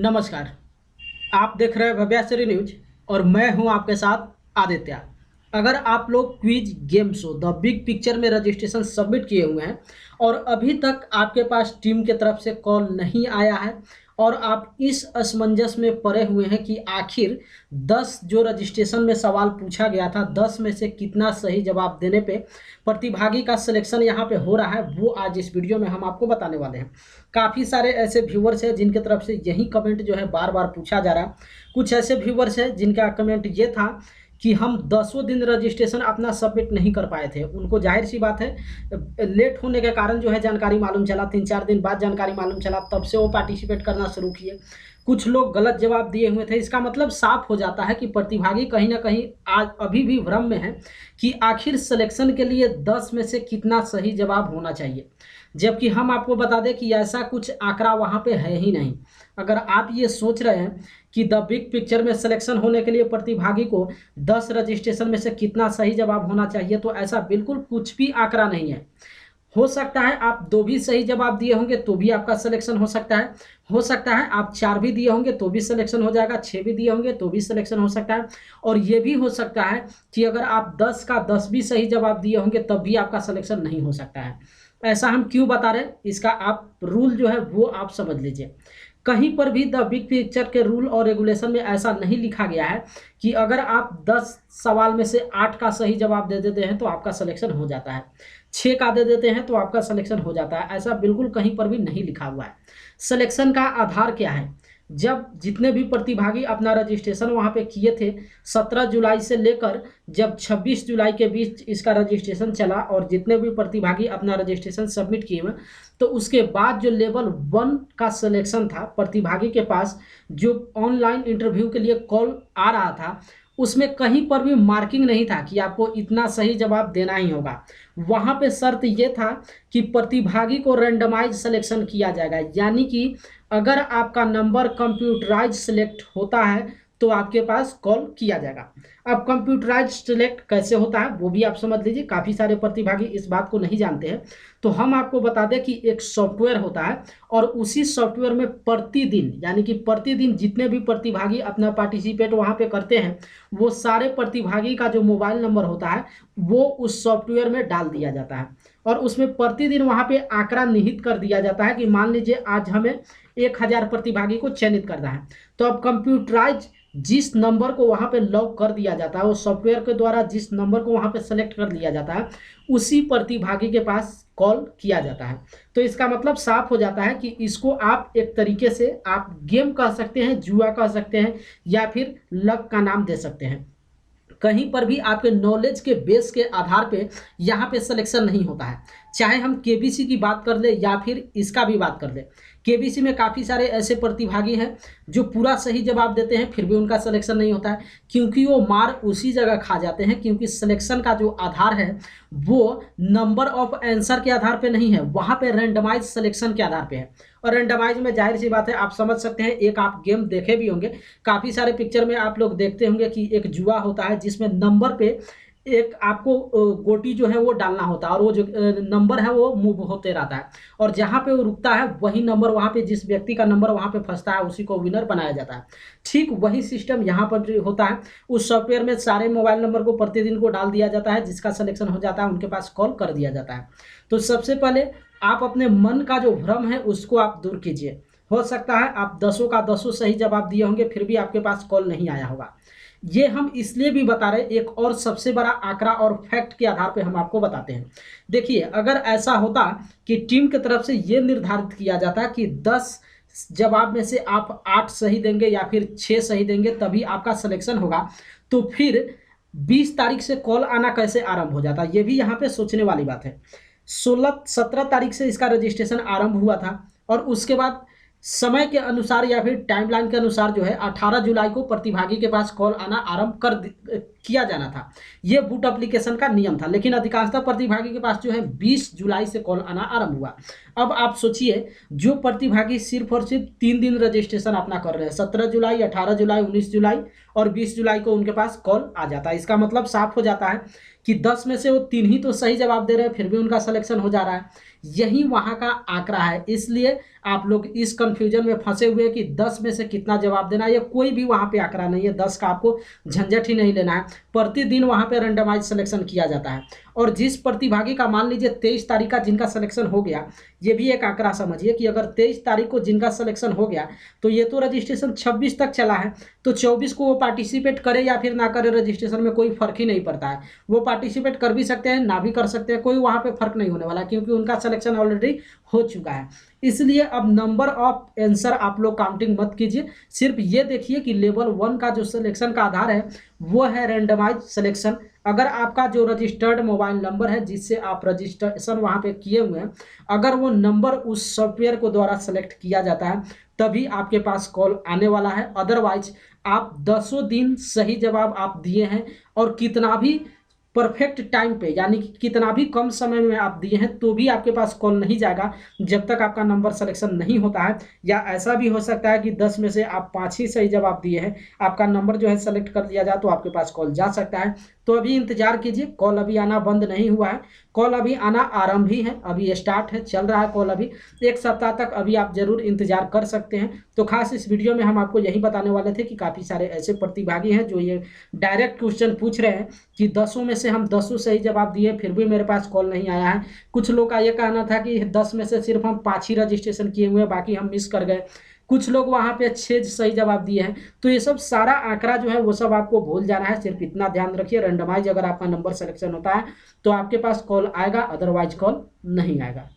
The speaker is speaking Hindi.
नमस्कार। आप देख रहे हैं भव्याश्री न्यूज और मैं हूं आपके साथ आदित्य। अगर आप लोग quiz game show the big picture में रजिस्ट्रेशन सबमिट किए हुए हैं और अभी तक आपके पास टीम के तरफ से कॉल नहीं आया है और आप इस असमंजस में पड़े हुए हैं कि आखिर 10 जो रजिस्ट्रेशन में सवाल पूछा गया था 10 में से कितना सही जवाब देने पे प्रतिभागी का सिलेक्शन यहाँ पे हो रहा है, वो आज इस वीडियो में हम आपको बताने वाले हैं। काफ़ी सारे ऐसे व्यूवर्स हैं जिनके तरफ से यही कमेंट जो है बार बार पूछा जा रहा है। कुछ ऐसे व्यूवर्स हैं जिनका कमेंट ये था कि हम 10 दिन रजिस्ट्रेशन अपना सबमिट नहीं कर पाए थे। उनको जाहिर सी बात है लेट होने के कारण जो है जानकारी मालूम चला, 3-4 दिन बाद जानकारी मालूम चला, तब से वो पार्टिसिपेट करना शुरू किए। कुछ लोग गलत जवाब दिए हुए थे। इसका मतलब साफ हो जाता है कि प्रतिभागी कहीं ना कहीं आज अभी भी भ्रम में है कि आखिर सिलेक्शन के लिए 10 में से कितना सही जवाब होना चाहिए, जबकि हम आपको बता दें कि ऐसा कुछ आंकड़ा वहाँ पे है ही नहीं। अगर आप ये सोच रहे हैं कि द बिग पिक्चर में सिलेक्शन होने के लिए प्रतिभागी को 10 रजिस्ट्रेशन में से कितना सही जवाब होना चाहिए, तो ऐसा बिल्कुल कुछ भी आंकड़ा नहीं है। हो सकता है आप 2 भी सही जवाब दिए होंगे तो भी आपका सिलेक्शन हो सकता है। हो सकता है आप 4 भी दिए होंगे तो भी सिलेक्शन हो जाएगा, 6 भी दिए होंगे तो भी सिलेक्शन हो सकता है। और ये भी हो सकता है कि अगर आप 10 का 10 भी सही जवाब दिए होंगे तब भी आपका सिलेक्शन नहीं हो सकता है। ऐसा हम क्यों बता रहे हैं, इसका आप रूल जो है वो आप समझ लीजिए। कहीं पर भी द बिग पिक्चर के रूल और रेगुलेशन में ऐसा नहीं लिखा गया है कि अगर आप 10 सवाल में से 8 का सही जवाब दे देते हैं तो आपका सिलेक्शन हो जाता है, 6 का दे देते हैं तो आपका सिलेक्शन हो जाता है। ऐसा बिल्कुल कहीं पर भी नहीं लिखा हुआ है। सिलेक्शन का आधार क्या है? जब जितने भी प्रतिभागी अपना रजिस्ट्रेशन वहाँ पे किए थे 17 जुलाई से लेकर जब 26 जुलाई के बीच इसका रजिस्ट्रेशन चला और जितने भी प्रतिभागी अपना रजिस्ट्रेशन सबमिट किए हुए, तो उसके बाद जो लेवल 1 का सिलेक्शन था प्रतिभागी के पास, जो ऑनलाइन इंटरव्यू के लिए कॉल आ रहा था, उसमें कहीं पर भी मार्किंग नहीं था कि आपको इतना सही जवाब देना ही होगा। वहाँ पे शर्त ये था कि प्रतिभागी को रैंडमाइज सिलेक्शन किया जाएगा, यानी कि अगर आपका नंबर कंप्यूटराइज सिलेक्ट होता है तो आपके पास कॉल किया जाएगा। अब कंप्यूटराइज सिलेक्ट कैसे होता है वो भी आप समझ लीजिए। काफ़ी सारे प्रतिभागी इस बात को नहीं जानते हैं, तो हम आपको बता दें कि एक सॉफ्टवेयर होता है और उसी सॉफ्टवेयर में प्रतिदिन, यानी कि प्रतिदिन जितने भी प्रतिभागी अपना पार्टिसिपेट वहाँ पे करते हैं, वो सारे प्रतिभागी का जो मोबाइल नंबर होता है वो उस सॉफ्टवेयर में डाल दिया जाता है और उसमें प्रतिदिन वहाँ पे आंकड़ा निहित कर दिया जाता है कि मान लीजिए आज हमें 1000 प्रतिभागी को चयनित करना है, तो अब कंप्यूटराइज जिस नंबर को वहाँ पे लॉक कर दिया जाता है, उस सॉफ्टवेयर के द्वारा जिस नंबर को वहाँ पे सेलेक्ट कर लिया जाता है, उसी प्रतिभागी के पास कॉल किया जाता है। तो इसका मतलब साफ हो जाता है कि इसको आप एक तरीके से आप गेम कह सकते हैं, जुआ कह सकते हैं, या फिर लक का नाम दे सकते हैं। कहीं पर भी आपके नॉलेज के बेस के आधार पे यहाँ पे सिलेक्शन नहीं होता है। चाहे हम केबीसी की बात कर ले या फिर इसका भी बात कर ले, केबीसी में काफ़ी सारे ऐसे प्रतिभागी हैं जो पूरा सही जवाब देते हैं फिर भी उनका सिलेक्शन नहीं होता है, क्योंकि वो मार उसी जगह खा जाते हैं, क्योंकि सिलेक्शन का जो आधार है वो नंबर ऑफ आंसर के आधार पे नहीं है, वहाँ पे रैंडमाइज सिलेक्शन के आधार पे है। और रैंडमाइज में जाहिर सी बात है आप समझ सकते हैं, एक आप गेम देखे भी होंगे, काफ़ी सारे पिक्चर में आप लोग देखते होंगे कि एक जुआ होता है जिसमें नंबर पे एक आपको गोटी जो है वो डालना होता है और वो जो नंबर है वो मूव होते रहता है और जहाँ पे वो रुकता है वही नंबर, वहाँ पे जिस व्यक्ति का नंबर वहाँ पे फंसता है उसी को विनर बनाया जाता है। ठीक वही सिस्टम यहाँ पर जो होता है, उस सॉफ्टवेयर में सारे मोबाइल नंबर को प्रतिदिन को डाल दिया जाता है, जिसका सिलेक्शन हो जाता है उनके पास कॉल कर दिया जाता है। तो सबसे पहले आप अपने मन का जो भ्रम है उसको आप दूर कीजिए। हो सकता है आप 10 का 10 सही जवाब दिए होंगे फिर भी आपके पास कॉल नहीं आया होगा। ये हम इसलिए भी बता रहे हैं, एक और सबसे बड़ा आंकड़ा और फैक्ट के आधार पे हम आपको बताते हैं। देखिए, अगर ऐसा होता कि टीम की तरफ से ये निर्धारित किया जाता कि 10 जवाब में से आप 8 सही देंगे या फिर 6 सही देंगे तभी आपका सिलेक्शन होगा, तो फिर 20 तारीख से कॉल आना कैसे आरंभ हो जाता? ये भी यहाँ पे सोचने वाली बात है। 17 तारीख से इसका रजिस्ट्रेशन आरंभ हुआ था और उसके बाद समय के अनुसार या फिर टाइमलाइन के अनुसार जो है 18 जुलाई को प्रतिभागी के पास कॉल आना आरंभ किया जाना था। ये बूट एप्लीकेशन का नियम था, लेकिन अधिकांशतः प्रतिभागी के पास जो है 20 जुलाई से कॉल आना आरंभ हुआ। अब आप सोचिए, जो प्रतिभागी सिर्फ और सिर्फ 3 दिन रजिस्ट्रेशन अपना कर रहे हैं, 17 जुलाई, 18 जुलाई, 19 जुलाई और 20 जुलाई को उनके पास कॉल आ जाता है। इसका मतलब साफ हो जाता है कि 10 में से वो 3 ही तो सही जवाब दे रहे हैं, फिर भी उनका सिलेक्शन हो जा रहा है। यही वहाँ का आंकड़ा है। इसलिए आप लोग इस कंफ्यूजन में फंसे हुए कि 10 में से कितना जवाब देना है, ये कोई भी वहाँ पे आंकड़ा नहीं है। 10 का आपको झंझट ही नहीं लेना है। प्रतिदिन वहाँ पे रैंडमाइज सिलेक्शन किया जाता है, और जिस प्रतिभागी का मान लीजिए 23 तारीख का जिनका सिलेक्शन हो गया, ये भी एक आंकड़ा समझिए कि अगर 23 तारीख को जिनका सिलेक्शन हो गया तो ये तो रजिस्ट्रेशन 26 तक चला है, तो 24 को वो पार्टिसिपेट करे या फिर ना करे, रजिस्ट्रेशन में कोई फर्क ही नहीं पड़ता है। वो पार्टिसिपेट कर भी सकते हैं, ना भी कर सकते हैं, कोई वहाँ पे फर्क नहीं होने वाला, क्योंकि उनका सिलेक्शन ऑलरेडी हो चुका है। इसलिए अब नंबर ऑफ आंसर आप लोग काउंटिंग मत कीजिए, सिर्फ ये देखिए कि लेवल 1 का जो सिलेक्शन का आधार है वो है रैंडमाइज सिलेक्शन। अगर आपका जो रजिस्टर्ड मोबाइल नंबर है जिससे आप रजिस्ट्रेशन वहाँ पे किए हुए हैं, अगर वो नंबर उस सॉफ्टवेयर को द्वारा सेलेक्ट किया जाता है तभी आपके पास कॉल आने वाला है। अदरवाइज आप 10 दिन सही जवाब आप दिए हैं और कितना भी परफेक्ट टाइम पे, यानी कि कितना भी कम समय में आप दिए हैं, तो भी आपके पास कॉल नहीं जाएगा जब तक आपका नंबर सिलेक्शन नहीं होता है। या ऐसा भी हो सकता है कि 10 में से आप 5 ही सही जवाब दिए हैं, आपका नंबर जो है सेलेक्ट कर दिया जाए तो आपके पास कॉल जा सकता है। तो अभी इंतजार कीजिए, कॉल अभी आना बंद नहीं हुआ है, कॉल अभी आना आरंभ ही है, अभी स्टार्ट है, चल रहा है कॉल अभी। 1 सप्ताह तक अभी आप जरूर इंतजार कर सकते हैं। तो खास इस वीडियो में हम आपको यही बताने वाले थे कि काफ़ी सारे ऐसे प्रतिभागी हैं जो ये डायरेक्ट क्वेश्चन पूछ रहे हैं कि 10 में से हम 10 सही जवाब दिए फिर भी मेरे पास कॉल नहीं आया है। कुछ लोग का ये कहना था कि 10 में से सिर्फ हम 5 ही रजिस्ट्रेशन किए हुए हैं, बाकी हम मिस कर गए। कुछ लोग वहाँ पे 6 सही जवाब दिए हैं। तो ये सब सारा आंकड़ा जो है वो सब आपको भूल जाना है। सिर्फ इतना ध्यान रखिए, रैंडमाइज अगर आपका नंबर सिलेक्शन होता है तो आपके पास कॉल आएगा, अदरवाइज कॉल नहीं आएगा।